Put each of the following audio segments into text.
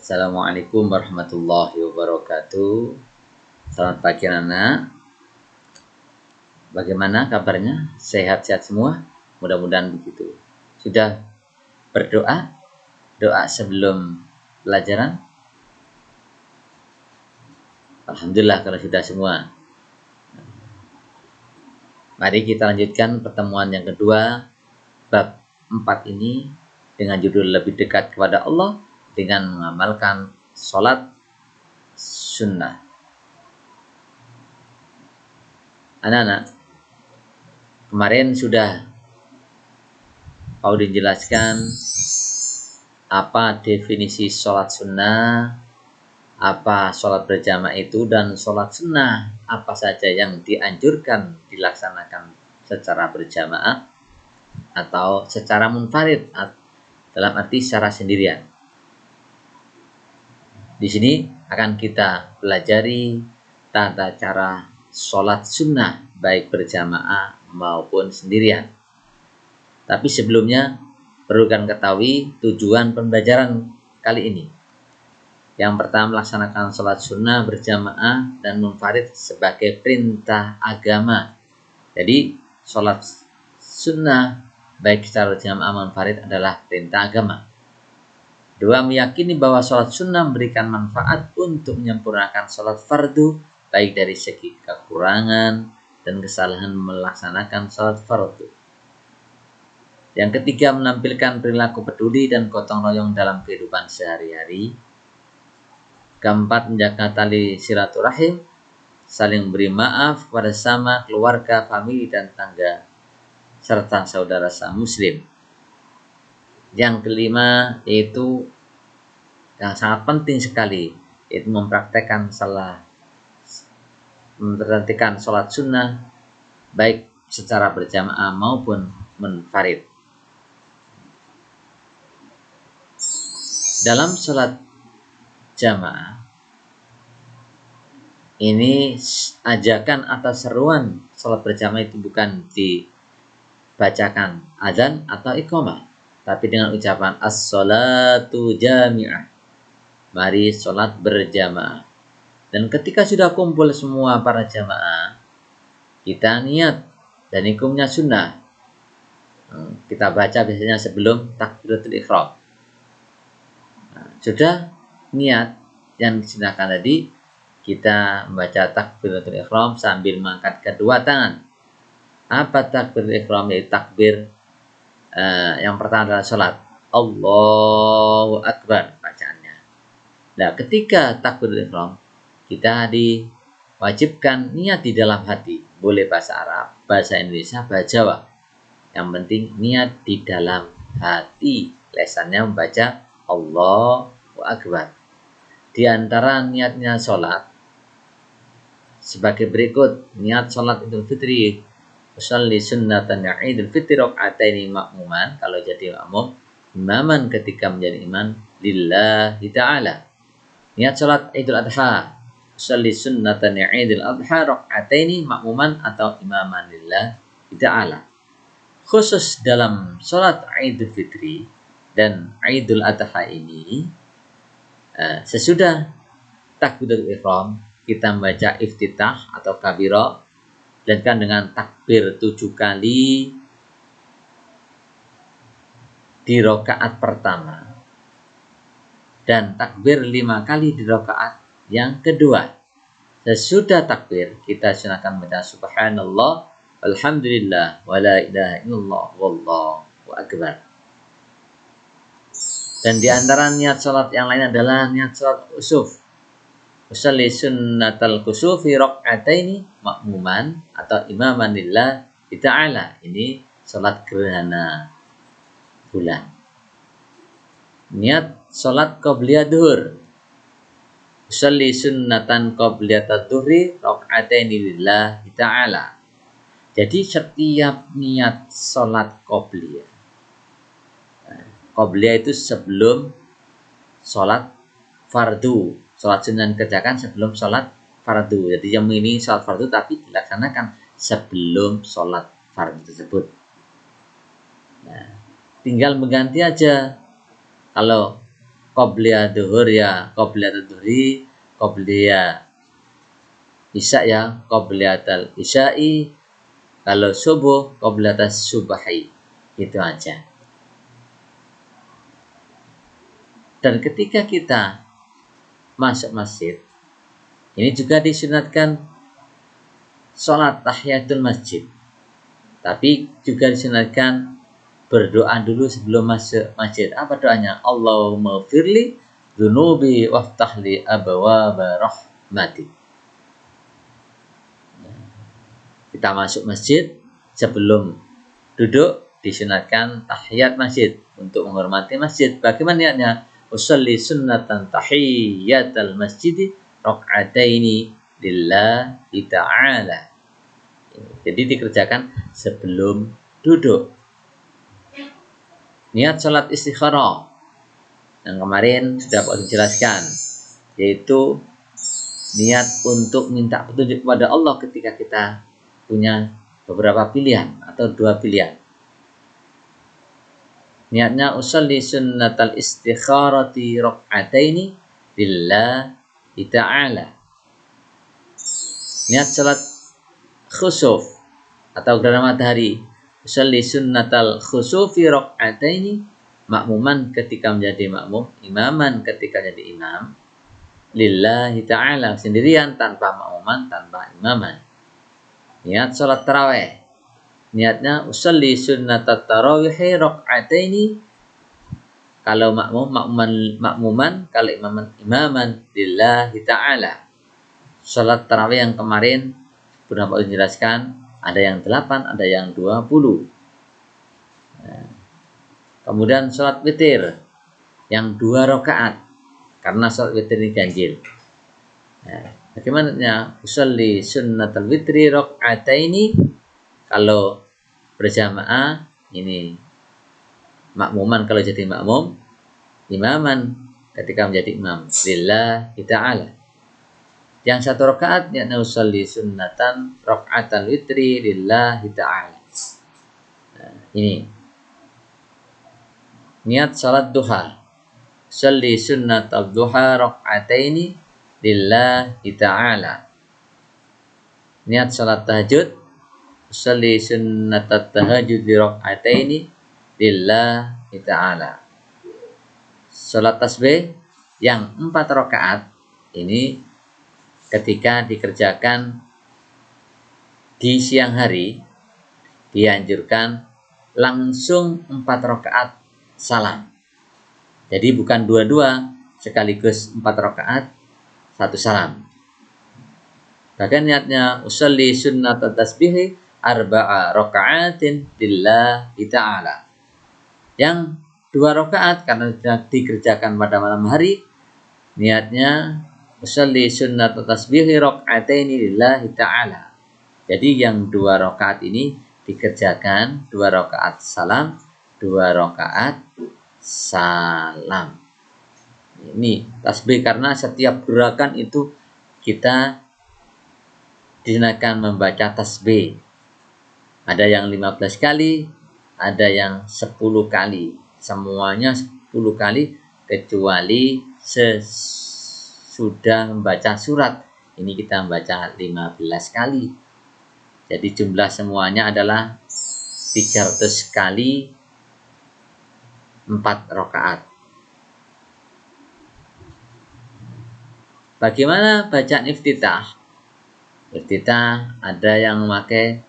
Assalamualaikum warahmatullahi wabarakatuh. Selamat pagi anak. Bagaimana kabarnya? Sehat-sehat semua? Mudah-mudahan begitu. Sudah berdoa? Doa sebelum pelajaran? Alhamdulillah kalau sudah semua. Mari kita lanjutkan pertemuan yang kedua, bab 4 ini dengan judul lebih dekat kepada Allah dengan mengamalkan sholat sunnah. Anak-anak, kemarin sudah Pak Udin jelaskan apa definisi sholat sunnah, apa sholat berjamaah itu, dan sholat sunnah apa saja yang dianjurkan dilaksanakan secara berjamaah atau secara munfarid, dalam arti secara sendirian. Di sini akan kita pelajari tata cara sholat sunnah baik berjamaah maupun sendirian. Tapi sebelumnya perlu kalian ketahui tujuan pembelajaran kali ini. Yang pertama, melaksanakan sholat sunnah berjamaah dan munfarid sebagai perintah agama. Jadi sholat sunnah baik secara berjamaah maupun munfarid adalah perintah agama. Dua, meyakini bahwa sholat sunnah memberikan manfaat untuk menyempurnakan sholat fardu baik dari segi kekurangan dan kesalahan melaksanakan sholat fardu. Yang ketiga, menampilkan perilaku peduli dan gotong royong dalam kehidupan sehari-hari. Keempat, menjaga tali silaturahim, saling beri maaf kepada sesama, keluarga, famili, dan tangga, serta saudara muslim. Yang kelima, yaitu yang sangat penting sekali, yaitu mempraktekkan sholat sunnah baik secara berjamaah maupun munfarid. Dalam sholat jamaah ini ajakan atau seruan sholat berjamaah itu bukan dibacakan azan atau iqamah, tapi dengan ucapan as-sholatu jami'ah, mari sholat berjamaah. Dan ketika sudah kumpul semua para jamaah, kita niat, dan hukumnya sunnah. Kita baca biasanya sebelum takbiratul ihram. Sudah niat yang disunahkan tadi, kita membaca takbiratul ihram sambil mengangkat kedua tangan. Apa takbiratul ihram? Yaitu takbir yang pertama adalah sholat Allahu Akbar bacaannya. Nah, ketika takbiratul ihram, kita diwajibkan niat di dalam hati. Boleh bahasa Arab, bahasa Indonesia, bahasa Jawa. Yang penting niat di dalam hati. Lesannya membaca Allahu Akbar. Di antara niatnya sholat sebagai berikut. Niat sholat Idul Fitri, usolli sunnatan Idul Fitri rakaataini makmuman, kalau jadi makmum, imaman ketika menjadi imam lillahi ta'ala. Niat sholat Idul Adha, usolli sunnatan Idul Adha rakaataini makmuman atau imaman lillahi ta'ala. Khusus dalam sholat Idul Fitri dan Idul Adha ini, sesudah takbiratul ihram kita membaca iftitah atau kabirah, dilanjutkan dengan takbir 7 kali di rakaat pertama dan takbir 5 kali di rakaat yang kedua. Sesudah takbir kita sunahkan membaca subhanallah alhamdulillah wa la ilaha illallah wallahu akbar. Dan di antara niat sholat yang lain adalah niat sholat khusuf. Usolli sunnatal khusufi rakaataini makmuman atau imaman lillahi ta'ala. Ini sholat gerhana bulan. Niat sholat qobliyah duhur. Usolli sunnatan qobliyat duhri rakaataini lillahi ta'ala. Jadi setiap niat sholat qobliyah. Qobliyah itu sebelum sholat fardu. Sholat sunnah dikerjakan sebelum sholat fardu. Jadi yang ini sholat fardu tapi dilaksanakan sebelum sholat fardu tersebut. Nah, tinggal mengganti aja. Kalau Qobliya duhur ya qobliyatul duhri, qobliya isya ya qobliyatul isya'i, kalau subuh qobliyatus subahi. Itu aja. Dan ketika kita masuk masjid, ini juga disunatkan sholat tahiyatul masjid. Tapi juga disunatkan berdoa dulu sebelum masuk masjid. Apa doanya? Allahumma firli dzunubi waftahli abwaaba rahmati. Kita masuk masjid, sebelum duduk disunatkan tahiyat masjid untuk menghormati masjid. Bagaimana niatnya? Usolli sunnatan tahiyatal masjid rakaataini lillahi ta'ala. Jadi dikerjakan sebelum duduk. Niat sholat istikharah yang kemarin sudah Pak jelaskan, yaitu niat untuk minta petunjuk kepada Allah ketika kita punya beberapa pilihan atau dua pilihan. Niatnya usolli sunnatal istikharati raka'ataini lillahi ta'ala. Niat sholat khusuf atau gerhana matahari, usolli sunnatal khusufi raka'ataini, makmuman ketika menjadi makmum, imaman ketika jadi imam, lillahi ta'ala, sendirian tanpa makmuman, tanpa imaman. Niat sholat tarawih, niatnya usolli sunnatat tarawihi raka'ataini, kalau makmuman, kalau imaman lillahi ta'ala. Sholat tarawih yang kemarin sudah Pak jelaskan, ada yang 8, ada yang 20. Nah, kemudian sholat witir yang 2 rakaat, karena sholat witir ini ganjil. Nah, bagaimana? Usolli sunnatal witri raka'ataini, kalau berjamaah ini makmuman kalau jadi makmum, imaman ketika menjadi imam, lillahi ta'ala. Yang 1 rakaat yakni usolli sunnatan raka'atal witri lillahi ta'ala. Nah, ini niat salat duha, usolli sunnatal duha raka'ataini lillahi ta'ala. Niat salat tahajud, usolli sunnatat tahajud raka'ataini lillahi ta'ala. Salat tasbih yang 4 rakaat ini ketika dikerjakan di siang hari, dianjurkan langsung 4 rakaat salam. Jadi bukan dua-dua sekaligus 4 rakaat 1 salam. Bahkan niatnya usolli sunnatat tasbihi arba'a raka'atin lillahi ta'ala. Yang 2 rakaat karena dikerjakan pada malam hari, niatnya usolli sunnatat tasbihi raka'ataini lillahi ta'ala. Jadi yang 2 rakaat ini dikerjakan 2 rakaat salam, 2 rakaat salam. Ini tasbih karena setiap gerakan itu kita disunahkan membaca tasbih. Ada yang 15 kali, ada yang 10 kali. Semuanya 10 kali kecuali sudah membaca surat. Ini kita membaca 15 kali. Jadi jumlah semuanya adalah 300 kali 4 rakaat. Bagaimana bacaan iftitah? Iftitah ada yang memakai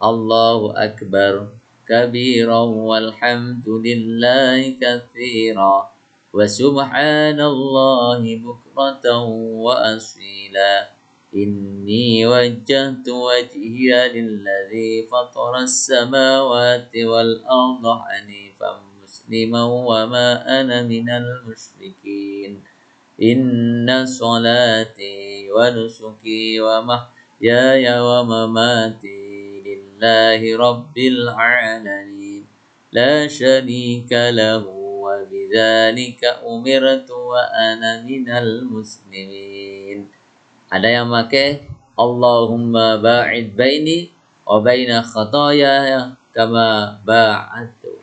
Allahu Akbar kabiran walhamdulillahi katsiran wa subhanallahi bukratan wa asila. Inni wajjahtu wajhiya lilladzi fatara as-samawati wal arda hanifan musliman wa ma ana minal musyrikin. Inna salati wa nusuki wa mahyaya wa mamati lillahi rabbil alamin la syarika lahu wa bidzalika umirtu wa ana minal muslimin. Ada yang pakai Allahumma ba'id baini wa baina khataaya kama ba'adtu